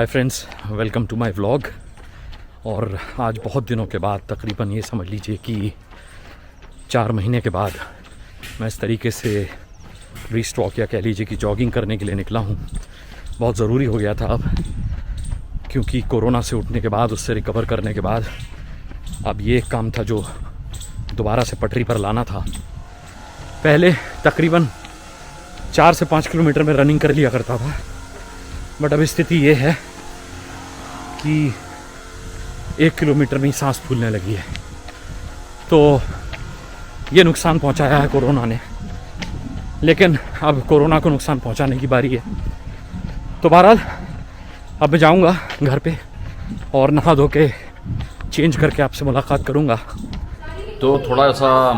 Hi friends, welcome to my vlog. और आज बहुत दिनों के बाद, तकरीबन ये समझ लीजिए कि 4 महीने के बाद मैं इस तरीके से ब्रीस्ट वॉक या कह लीजिए कि जॉगिंग करने के लिए निकला हूँ। बहुत ज़रूरी हो गया था अब, क्योंकि कोरोना से उठने के बाद, उससे रिकवर करने के बाद अब ये एक काम था जो दोबारा से पटरी पर लाना था। पहले तकरीबन 4 से 5 किलोमीटर में रनिंग कर लिया करता था, बट अब स्थिति ये है कि 1 किलोमीटर में ही सांस फूलने लगी है। तो ये नुकसान पहुंचाया है कोरोना ने, लेकिन अब कोरोना को नुकसान पहुंचाने की बारी है। तो बहरहाल अब मैं जाऊंगा घर पे और नहा धो के चेंज करके आपसे मुलाकात करूंगा। तो थोड़ा सा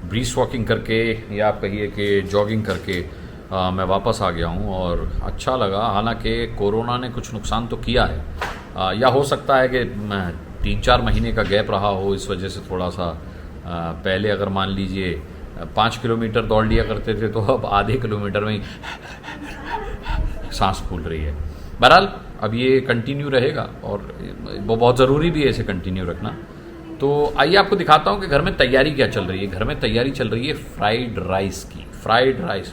ब्रीस्ट वॉकिंग करके या आप कहिए कि जॉगिंग करके मैं वापस आ गया हूँ और अच्छा लगा। हालांकि कोरोना ने कुछ नुकसान तो किया है, या हो सकता है कि 3-4 महीने का गैप रहा हो, इस वजह से थोड़ा सा पहले अगर मान लीजिए 5 किलोमीटर दौड़ लिया करते थे तो अब आधे किलोमीटर में ही सांस फूल रही है। बहरहाल अब ये कंटिन्यू रहेगा और वो बहुत ज़रूरी भी है इसे कंटिन्यू रखना। तो आइए आपको दिखाता हूँ कि घर में तैयारी क्या चल रही है। घर में तैयारी चल रही है फ्राइड राइस की। फ्राइड राइस,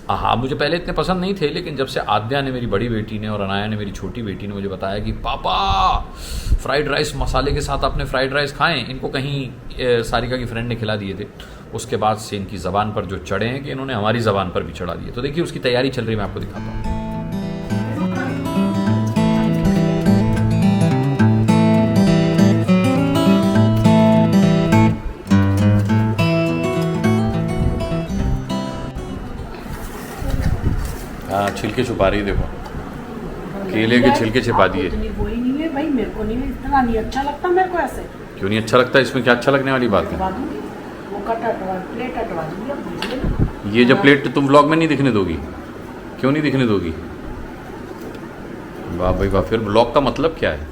हाँ, मुझे पहले इतने पसंद नहीं थे, लेकिन जब से आद्या ने, मेरी बड़ी बेटी ने, और अनाया ने, मेरी छोटी बेटी ने मुझे बताया कि पापा फ्राइड राइस मसाले के साथ आपने फ्राइड राइस खाएं, इनको कहीं सारिका की फ्रेंड ने खिला दिए थे, उसके बाद से इनकी ज़बान पर जो चढ़े हैं कि इन्होंने हमारी ज़बान पर भी चढ़ा दिए। तो देखिए उसकी तैयारी चल रही है, मैं आपको दिखाता हूँ। छिलके छुपा रही है, देखो केले के छिलके छिपा दिए। वही नहीं है भाई, मेरे को नहीं, इतना नहीं अच्छा लगता मेरे को। ऐसे क्यों नहीं अच्छा लगता? इसमें क्या अच्छा लगने वाली बात है? वो प्लेट हटवा दूंगी। ये जो प्लेट तुम व्लॉग में नहीं दिखने दोगी, क्यों नहीं दिखने दोगी? वाह भाई वाह, फिर व्लॉग का मतलब क्या है?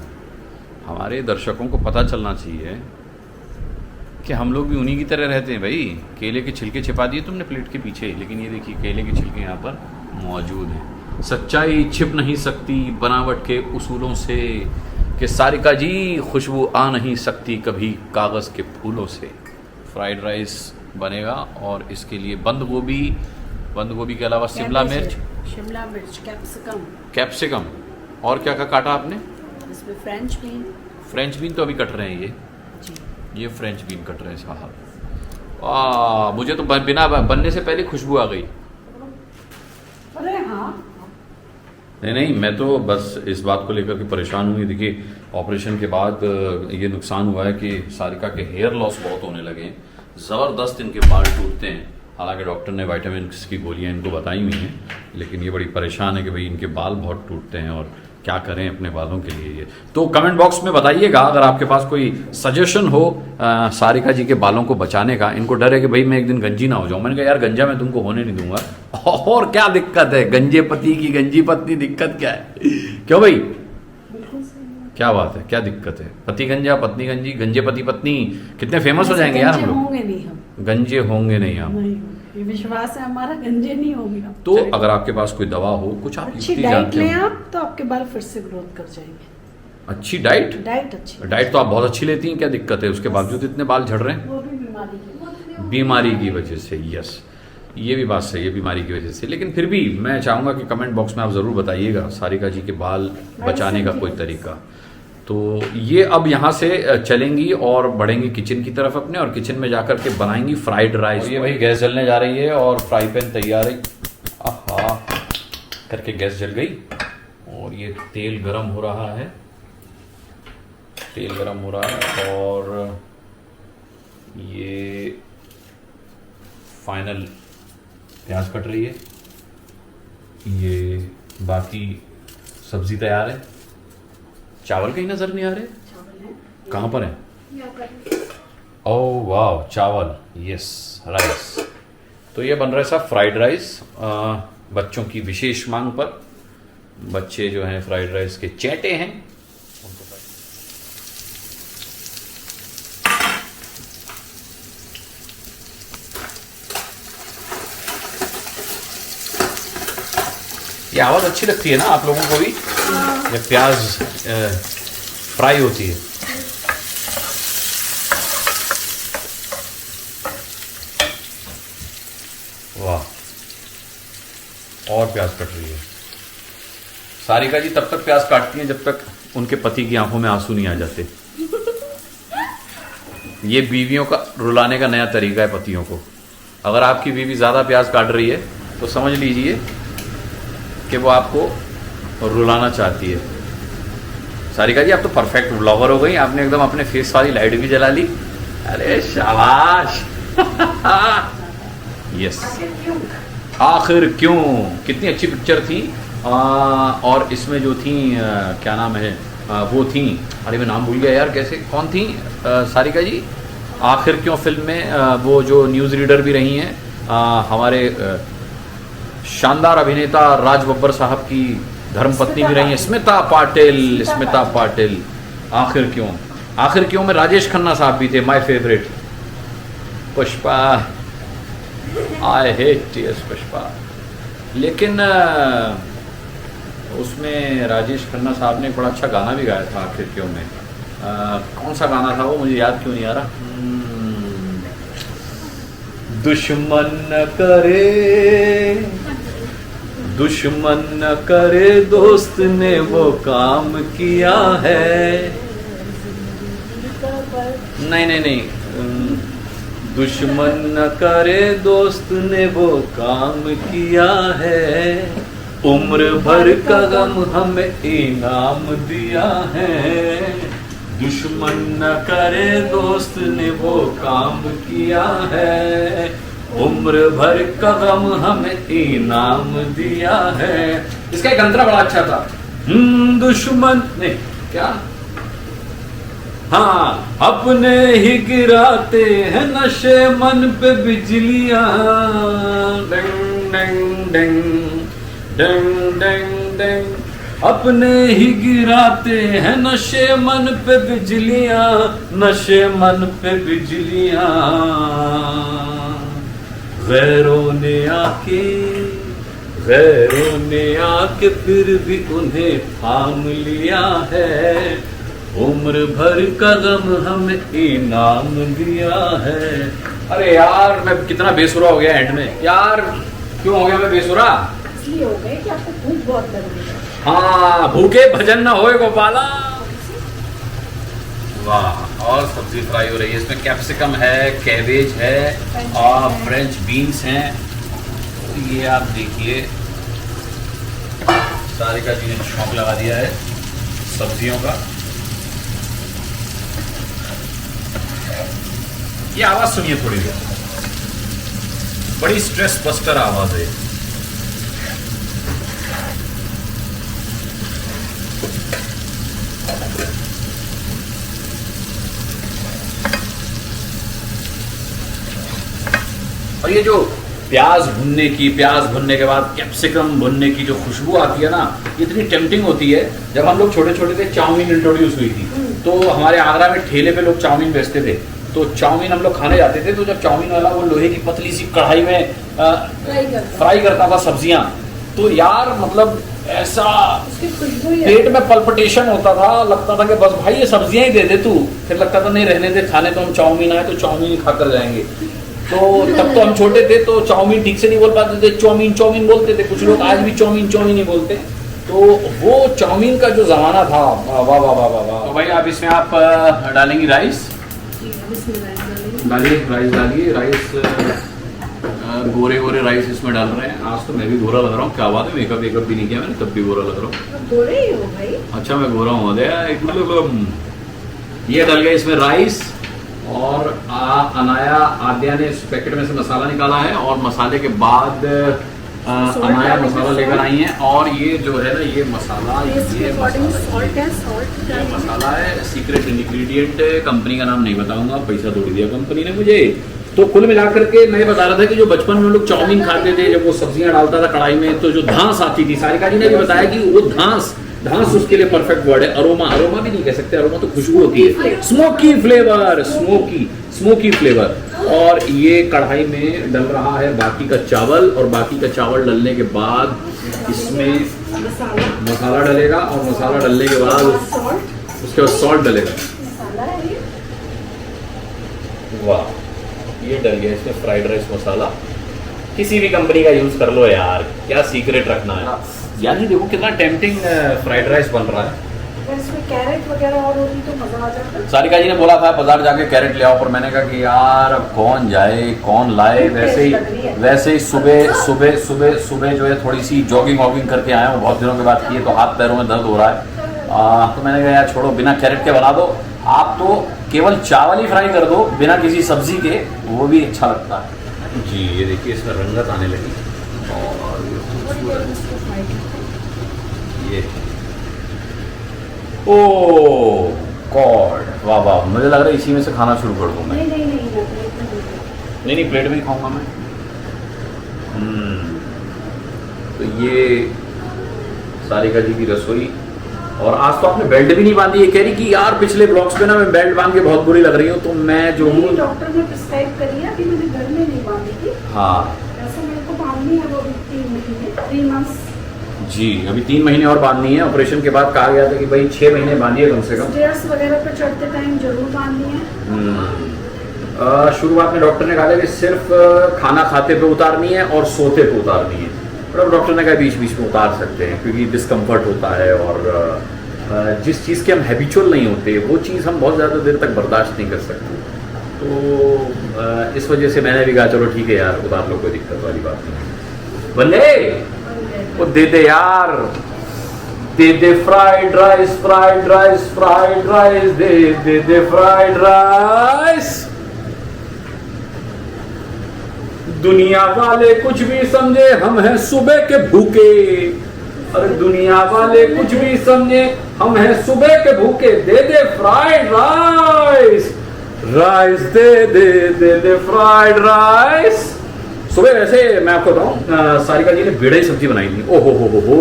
हमारे दर्शकों को पता चलना चाहिए कि हम लोग भी उन्हीं की तरह रहते हैं भाई। केले के छिलके छिपा दिए तुमने प्लेट के पीछे, लेकिन ये देखिए केले के छिलके यहाँ पर मौजूद हैं। सच्चाई छिप नहीं सकती बनावट के उसूलों से, कि सारिका जी खुशबू आ नहीं सकती कभी कागज़ के फूलों से। फ्राइड राइस बनेगा और इसके लिए बंद गोभी के अलावा शिमला मिर्च, कैप्सिकम और क्या क्या काटा आपने? इसमें फ्रेंच बीन तो अभी कट रहे हैं ये फ्रेंच बीन कट रहे हैं साहब। मुझे तो बिना बनने से पहले खुशबू आ गई। अरे हाँ, नहीं, मैं तो बस इस बात को लेकर के परेशान हूँ। देखिए ऑपरेशन के बाद ये नुकसान हुआ है कि सारिका के हेयर लॉस बहुत होने लगे हैं, ज़बरदस्त इनके बाल टूटते हैं। हालांकि डॉक्टर ने विटामिन की गोलियाँ इनको बताई हुई हैं, लेकिन ये बड़ी परेशान है कि भाई इनके बाल बहुत टूटते हैं और क्या करें अपने बालों के लिए। ये तो कमेंट बॉक्स में बताइएगा अगर आपके पास कोई सजेशन हो सारिका जी के बालों को बचाने का। इनको डर है कि भाई मैं एक दिन गंजी ना हो जाऊं। मैंने कहा यार गंजा मैं तुमको होने नहीं दूंगा। और क्या दिक्कत है? गंजे पति की गंजी पत्नी, दिक्कत क्या है? क्यों भाई, क्या बात है, क्या दिक्कत है? पति गंजा पत्नी गंजी, गंजे पति पत्नी, कितने फेमस हो जाएंगे यार हम लोग। गंजे होंगे नहीं हम, ये विश्वास है हमारा, गंजे नहीं होंगे। तो अगर आपके पास कोई दवा हो, कुछ आप अच्छी डाइट लें आप, तो आपके बाल फिर से ग्रोथ कर जाएंगे। अच्छी डाइट अच्छी डाइट तो आप बहुत अच्छी लेती हैं, क्या दिक्कत है? उसके बावजूद इतने बाल झड़ रहे हैं। वो भी बीमारी की वजह से। यस, ये भी बात सही है, बीमारी की वजह से। लेकिन फिर भी मैं चाहूँगा कि कमेंट बॉक्स में आप ज़रूर बताइएगा सारिका जी के बाल बचाने का कोई तरीका। तो ये अब यहाँ से चलेंगी और बढ़ेंगी किचन की तरफ अपने, और किचन में जाकर के बनाएंगी फ्राइड राइस। ये भाई गैस जलने जा रही है और फ्राई पैन तैयार है। आहा करके गैस जल गई और ये तेल गरम हो रहा है। और ये फाइनल प्याज कट रही है। ये बाकी सब्जी तैयार है। चावल कहीं नजर नहीं आ रहे, कहाँ पर है? ओह वाह, चावल, यस, राइस। तो ये बन रहा है साहब फ्राइड राइस, बच्चों की विशेष मांग पर। बच्चे जो हैं फ्राइड राइस के चेटे हैं। ये आवाज़ अच्छी लगती है ना आप लोगों को भी जब प्याज फ्राई होती है। वाह, और प्याज कट रही है। सारिका जी तब तक प्याज काटती हैं जब तक उनके पति की आंखों में आंसू नहीं आ जाते। ये बीवियों का रुलाने का नया तरीका है पतियों को। अगर आपकी बीवी ज़्यादा प्याज काट रही है तो समझ लीजिए कि वो आपको रुलाना चाहती है। सारिका जी आप तो परफेक्ट व्लॉगर हो गई, आपने एकदम अपने फेस वाली लाइट भी जला ली। अरे शाबाश। यस, आखिर क्यों, कितनी अच्छी पिक्चर थी। और इसमें जो थी क्या नाम है वो थी, अरे मैं नाम भूल गया यार, कैसे कौन थी सारिका जी। आखिर क्यों फिल्म में वो जो न्यूज़ रीडर भी रही हैं हमारे शानदार अभिनेता राज बब्बर साहब की धर्मपत्नी भी रही हैं, स्मिता पाटिल। स्मिता पाटिल, आखिर क्यों, आखिर क्यों में राजेश खन्ना साहब भी थे, my favourite. Pushpa, I hate yes Pushpa. लेकिन उसमें राजेश खन्ना साहब ने एक बड़ा अच्छा गाना भी गाया था आखिर क्यों में। कौन सा गाना था वो, मुझे याद क्यों नहीं आ रहा। दुश्मन न करे दोस्त ने वो काम किया है। नहीं, दुश्मन न करे दोस्त ने वो काम किया है, उम्र भर का गम हमें इनाम दिया है। दुश्मन न करे दोस्त ने वो काम किया है, उम्र भर का गम हमें इनाम दिया है। इसका एक अंतरा बड़ा अच्छा था। दुश्मन ने क्या, हाँ, अपने ही गिराते हैं नशे मन पे बिजलियां। डिंग डिंग डिंग डिंग डिंग डिंग, अपने ही गिराते हैं नशे मन पे बिजलियां, नशे मन पे बिजलियां। गैरों ने आके फिर भी उन्हें थाम लिया है, उम्र भर का गम हमें इनाम दिया है। अरे यार मैं कितना बेसुरा हो गया एंड में यार, क्यों हो गया मैं बेसुरा? इसलिए हो गए कि आपको भूख बहुत लग रही है। हाँ, भूखे भजन न होए गोपाला। वाह, और सब्जी फ्राई हो रही है, इसमें कैप्सिकम है, कैबेज है और फ्रेंच बीन्स हैं। तो ये आप देखिए सारिका जी ने छौंक लगा दिया है सब्जियों का। ये आवाज सुनिए थोड़ी देर, बड़ी स्ट्रेस बस्टर आवाज है। और ये जो प्याज भुनने के बाद कैप्सिकम भुनने की जो खुशबू आती है ना, इतनी टेम्पटिंग होती है। जब हम लोग छोटे छोटे थे, चाउमीन इंट्रोड्यूस हुई थी, तो हमारे आगरा में ठेले पे लोग चाउमीन बेचते थे। तो चाउमीन हम लोग खाने जाते थे, तो जब चाउमीन वाला वो लोहे की पतली सी कढ़ाई में फ्राई करता था सब्जियां, तो यार मतलब ऐसा पेट में पल्पिटेशन होता था, लगता था कि बस भाई ये सब्जियां ही दे दे तू। फिर लगता था नहीं रहने दे, खाने तो हम चाउमीन आए तो चाउमीन ही खाकर जाएंगे। तो तब तो हम छोटे थे तो चाउमीन ठीक से नहीं बोल पाते थे, चाउमीन बोलते थे। कुछ लोग आज भी चाउमीन ही बोलते। तो वो चाउमीन का जो जमाना था, वाह वाह वाह वाह वाह। तो भाई आप इसमें आप डालेंगी राइस, डालिए राइस, गोरे राइस इसमें डाल रहे हैं। आज तो मैं भी गोरा लग रहा हूँ, क्या बात है, मेकअप भी नहीं किया मैंने, तब भी गोरा लग रहा हूँ। गोरे ही हो भाई। अच्छा मैं गोरा हूँ। ये डल गया इसमें राइस, और अनाया आद्या ने इस पैकेट में से मसाला निकाला है, और मसाले के बाद अनाया मसाला लेकर आई है। और ये जो है ना, ये मसाला है सीक्रेट इंग्रेडिएंट, कंपनी का नाम नहीं बताऊंगा, पैसा थोड़ी दिया कंपनी ने मुझे। तो कुल मिलाकर के मैं बता रहा था कि जो बचपन में लोग चाउमीन खाते थे, जब वो सब्जियां डालता था कढ़ाई में, तो जो धांस आती थी, सारिका जी ने भी बताया कि वो धांस उसके लिए परफेक्ट वर्ड है। अरोमा भी नहीं कह सकते, अरोमा तो खुशबू होती है, स्मोकी फ्लेवर। और ये कढ़ाई में डल रहा है बाकी का चावल, और बाकी का चावल डलने के बाद इसमें मसाला मसाला डलेगा और मसाला डलने के बाद सॉल्ट उसके बाद सॉल्ट डलेगा। मसाला है ये। वाह, ये डल गया इसमें फ्राइड राइस मसाला। किसी भी कंपनी का यूज़ कर लो यार, क्या सीक्रेट रखना है यार। ये देखो कितना टेम्पटिंग फ्राइड राइस बन रहा है। अगर इसमें कैरेट वगैरह और होती तो मजा आ जाता। सारिका जी ने बोला था बाजार जाके कैरेट ले आओ, पर मैंने कहा कि यार अब कौन जाए कौन लाए। वैसे ही सुबह जो है थोड़ी सी जॉगिंग वॉगिंग करके आया हूँ, बहुत दिनों के बाद किए, तो हाथ पैरों में दर्द हो रहा है। तो मैंने कहा यार छोड़ो, बिना कैरेट के बना दो। आप तो केवल चावल ही फ्राई कर दो बिना किसी सब्जी के, वो भी अच्छा लगता है जी। ये देखिए इसमें रंगत आने लगी और ये ओ गॉड, वाह वाह, मुझे लग रहा है इसी में से खाना शुरू कर दूँ मैं। नहीं प्लेट में ही खाऊंगा मैं। तो ये सारिका जी की रसोई। और आज तो आपने बेल्ट भी नहीं बांधी। ये कह रही कि यार पिछले ब्लॉग्स पे ना मैं बेल्ट बांध के बहुत बुरी लग रही हूँ। तो मैं जो हूँ, डॉक्टर ने प्रिस्क्राइब करी है, अभी मैंने घर में नहीं बांधी थी। हाँ ऐसे मेरे को बांधनी है वो 3 महीने 3 मंथ्स जी, अभी 3 महीने और बांधनी है। ऑपरेशन के बाद कहा गया था कि भाई 6 महीने बांधिए कम से कम। स्टेयर्स वगैरह पे चढ़ते टाइम जरूर बांधनी है। शुरुआत में डॉक्टर ने कहा था कि सिर्फ खाना खाते पे उतारनी है और सोते पे उतारनी है, पर अब डॉक्टर ने कहा बीच बीच में उतार सकते हैं क्योंकि डिस्कम्फर्ट होता है। और जिस चीज़ के हम हैबिचुअल नहीं होते वो चीज़ हम बहुत ज़्यादा देर तक बर्दाश्त नहीं कर सकते। तो इस वजह से मैंने भी कहा चलो ठीक है यार उतार लो, कोई दिक्कत वाली बात नहीं। बल्ले वो दे दे यार, दे दे फ्राइड राइस दे दे फ्राइड राइस। दुनिया वाले कुछ भी समझे हम हैं सुबह के भूखे। अरे दुनिया वाले कुछ भी समझे हम हैं सुबह के भूखे। दे दे फ्राइड राइस दे दे फ्राइड राइस। सुबह वैसे मैं आपको बताऊं, सारिका जी ने बेड़े की सब्जी बनाई थी। ओहो हो।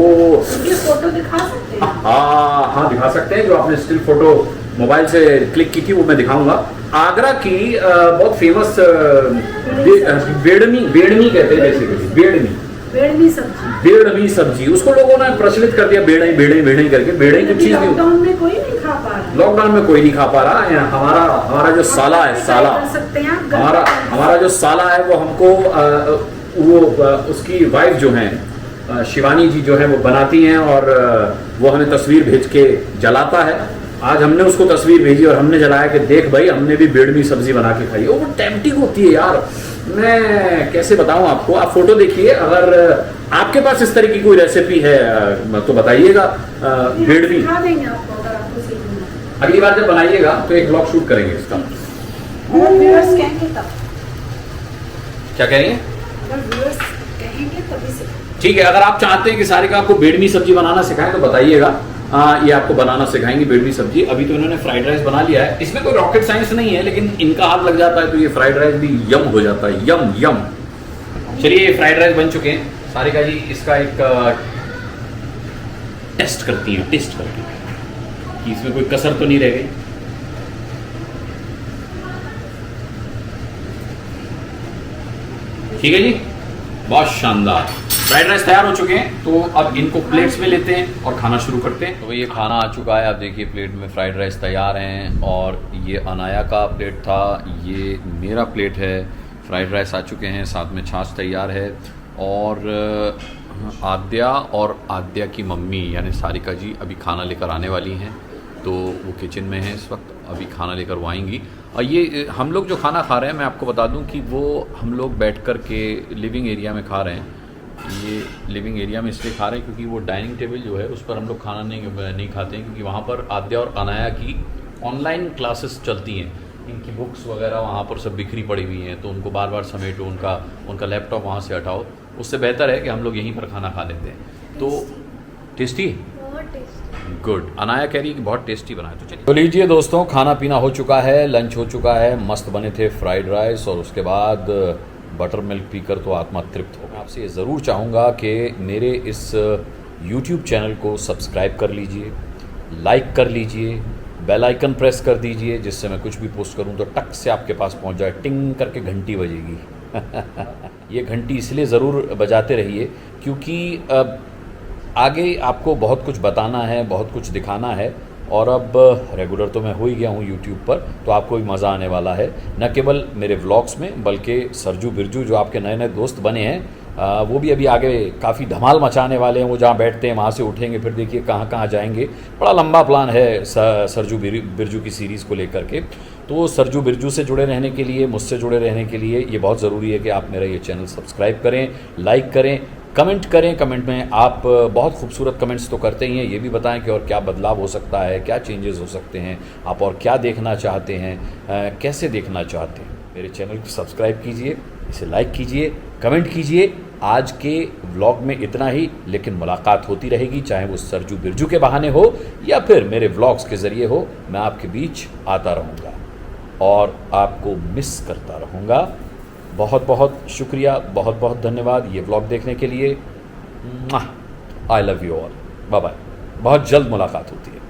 ये फोटो दिखा सकते हैं? हाँ दिखा सकते हैं। जो आपने स्टिल फोटो मोबाइल से क्लिक की थी वो मैं दिखाऊंगा। आगरा की बहुत फेमस बेड़मी कहते हैं बेसिकली, बेड़मी सब्जी। उसको लोगों ने प्रचलित कर दिया बेड़े करके। बेड़े की चीज लॉकडाउन में कोई नहीं खा पा रहा। लॉकडाउन में कोई नहीं खा पा रहा है। हमारा जो साला है, हमारा जो साला है वो हमको उसकी वाइफ जो है शिवानी जी जो है वो बनाती हैं और वो हमें तस्वीर भेज के जलाता है। आज हमने उसको तस्वीर भेजी और हमने जलाया कि देख भाई हमने भी बेड़मी सब्जी बना के खाई। वो टेम्पटिंग होती है यार, मैं कैसे बताऊं आपको। आप फोटो देखिए, अगर आपके पास इस तरह की कोई रेसिपी है तो बताइएगा। बेड़मी अगली बार जब बनाइएगा तो एक ब्लॉग शूट करेंगे इसका। क्या कह रही हैं? ठीक है, अगर आप चाहते हैं कि सारिका आपको बेड़मी सब्जी बनाना सिखाएं तो बताइएगा। ये आपको बनाना सिखाएंगे बेड़मी सब्जी। अभी तो इन्होंने फ्राइड राइस बना लिया है। इसमें कोई रॉकेट साइंस नहीं है, लेकिन इनका हाथ लग जाता है तो ये फ्राइड राइस भी यम हो जाता है। यम। चलिए ये फ्राइड राइस बन चुके हैं। सारिका जी इसका एक टेस्ट करती हैं कि इसमें कोई कसर तो नहीं रह गई। ठीक है जी, बहुत शानदार फ्राइड राइस तैयार हो चुके हैं। तो अब इनको प्लेट्स में लेते हैं और खाना शुरू करते हैं। तो ये खाना आ चुका है, आप देखिए प्लेट में फ्राइड राइस तैयार हैं। और ये अनाया का प्लेट था, ये मेरा प्लेट है। फ्राइड राइस आ चुके हैं, साथ में छाछ तैयार है। और आद्या की मम्मी यानी सारिका जी अभी खाना लेकर आने वाली हैं। तो वो किचन में है इस वक्त, अभी खाना लेकर वो आएंगी। और ये हम लोग जो खाना खा रहे हैं, मैं आपको बता दूं कि वो हम लोग बैठ कर के लिविंग एरिया में खा रहे हैं। ये लिविंग एरिया में इसलिए खा रहे हैं क्योंकि वो डाइनिंग टेबल जो है उस पर हम लोग खाना नहीं खाते हैं, क्योंकि वहाँ पर आद्या और अनाया की ऑनलाइन क्लासेस चलती हैं। इनकी बुक्स वगैरह वहाँ पर सब बिखरी पड़ी हुई हैं, तो उनको बार बार समेटो, उनका लैपटॉप वहाँ से हटाओ। उससे बेहतर है कि हम लोग यहीं पर खाना खा लेते हैं। तो टेस्टी, गुड। अनाया कह रही है कि बहुत टेस्टी बना है। तो चलिए, तो लीजिए दोस्तों, खाना पीना हो चुका है, लंच हो चुका है। मस्त बने थे फ्राइड राइस और उसके बाद बटर मिल्क पीकर तो आत्मा तृप्त हो। आपसे ये ज़रूर चाहूँगा कि मेरे इस YouTube चैनल को सब्सक्राइब कर लीजिए, लाइक कर लीजिए, बेल आइकन प्रेस कर दीजिए, जिससे मैं कुछ भी पोस्ट करूँ तो टक से आपके पास पहुँच जाए, टिंग करके घंटी बजेगी। ये घंटी इसलिए ज़रूर बजाते रहिए क्योंकि आगे आपको बहुत कुछ बताना है, बहुत कुछ दिखाना है, और अब रेगुलर तो मैं हो ही गया हूँ यूट्यूब पर, तो आपको भी मज़ा आने वाला है, न केवल मेरे व्लॉग्स में बल्कि सरजू बिरजू जो आपके नए नए दोस्त बने हैं वो भी अभी आगे काफ़ी धमाल मचाने वाले हैं। वो जहाँ बैठते हैं वहाँ से उठेंगे, फिर देखिए कहाँ कहाँ जाएंगे। बड़ा लंबा प्लान है सरजू बिरजू की सीरीज़ को लेकर के। तो सरजू बिरजू से जुड़े रहने के लिए, मुझसे जुड़े रहने के लिए ये बहुत ज़रूरी है कि आप मेरा ये चैनल सब्सक्राइब करें, लाइक करें, कमेंट करें। कमेंट में आप बहुत खूबसूरत कमेंट्स तो करते ही हैं, ये भी बताएं कि और क्या बदलाव हो सकता है, क्या चेंजेस हो सकते हैं, आप और क्या देखना चाहते हैं, कैसे देखना चाहते हैं। मेरे चैनल को सब्सक्राइब कीजिए, इसे लाइक कीजिए, कमेंट कीजिए। आज के व्लॉग में इतना ही, लेकिन मुलाकात होती रहेगी, चाहे वो सरजू बिरजू के बहाने हो या फिर मेरे व्लॉग्स के ज़रिए हो। मैं आपके बीच आता रहूँगा और आपको मिस करता रहूँगा। बहुत बहुत शुक्रिया, बहुत बहुत धन्यवाद ये व्लॉग देखने के लिए। I love you all, bye bye. बहुत जल्द मुलाकात होती है।